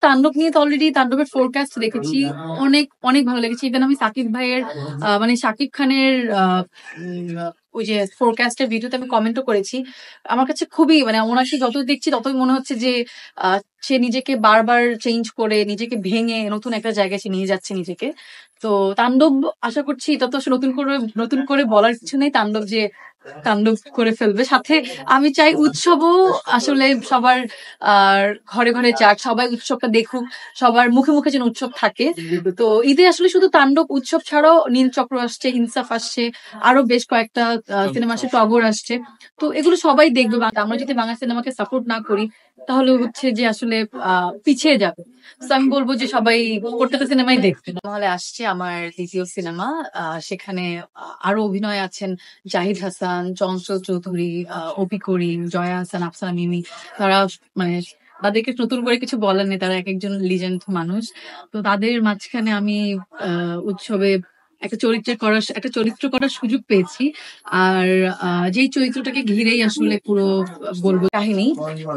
তাণ্ডব নিয়ে তো অলরেডি তাণ্ডবের ফোরকাস্ট দেখেছি, অনেক অনেক ভালো লেগেছে। ইভেন আমি সাকিব ভাইয়ের মানে শাকিব খানের ওই যে ফোরকাস্টের ভিডিওতে আমি কমেন্টও করেছি। আমার কাছে খুবই মানে ওনাকে যত দেখছি ততই মনে হচ্ছে যে সে নিজেকে বারবার চেঞ্জ করে নিজেকে ভেঙে নতুন একটা জায়গায় সে নিয়ে যাচ্ছে নিজেকে। তো তাণ্ডব আশা করছি এটা তো আসলে নতুন করে বলার কিছু নেই, তাণ্ডব যে তাণ্ডব করে ফেলবে। সাথে আমি চাই উৎসবও আসলে সবার ঘরে ঘরে যাক, সবাই উৎসবটা দেখুক, সবার মুখে মুখে যেন উৎসব থাকে। তো ঈদে আসলে শুধু তাণ্ডব উৎসব ছাড়াও নীলচক্র আসছে, ইনসাফ আসছে, আরো বেশ কয়েকটা সিনেমা আসছে, টগর আসছে। তো এগুলো সবাই দেখবে। আমরা যদি বাংলা সিনেমাকে সাপোর্ট না করি তাহলে হচ্ছে যে আসলে পিছিয়ে যাবে। তো আমি বলবো যে সবাই প্রত্যেকটা সিনেমাই দেখবে। তাহলে আসছে আমার দ্বিতীয় সিনেমা, সেখানে আরো অভিনয় আছেন জাহিদ হাসান, চঞ্চল চৌধুরী, অপি করিম, জয়া হাসান, আফসানা মিমি। তারা মানে তাদেরকে নতুন করে কিছু বলার নেই, তারা এক একজন লিজেন্ড মানুষ। তো তাদের মাঝখানে আমি উৎসবে একটা চরিত্র করার সুযোগ পেয়েছি। আর যেই চরিত্রটাকে ঘিরেই আসলে পুরো বলবো কাহিনী।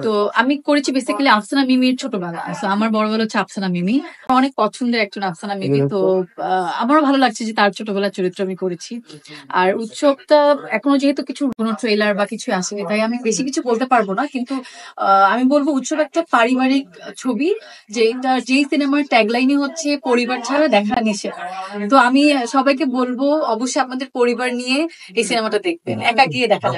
তো আমি করেছি বেসিক্যালি আফসানা মিমির ছোটবেলা। তো আমার বড়বেলা হচ্ছে আফসানা মিমি, আমার অনেক পছন্দের একজন আফসানা মিমি। তো আমারও ভালো লাগছে যে তার ছোটবেলার চরিত্র আমি করেছি। আর উৎসবটা এখনো যেহেতু কোনো ট্রেলার বা কিছু আসেনি, তাই আমি বেশি কিছু বলতে পারবো না। কিন্তু আমি বলবো উৎসব একটা পারিবারিক ছবি, যেই সিনেমার ট্যাগলাইনই হচ্ছে পরিবার ছাড়া দেখা নিষেধ। তো আমি সবাইকে বলবো অবশ্যই আপনাদের পরিবার নিয়ে এই সিনেমাটা দেখবেন, একা গিয়ে দেখা যাবে।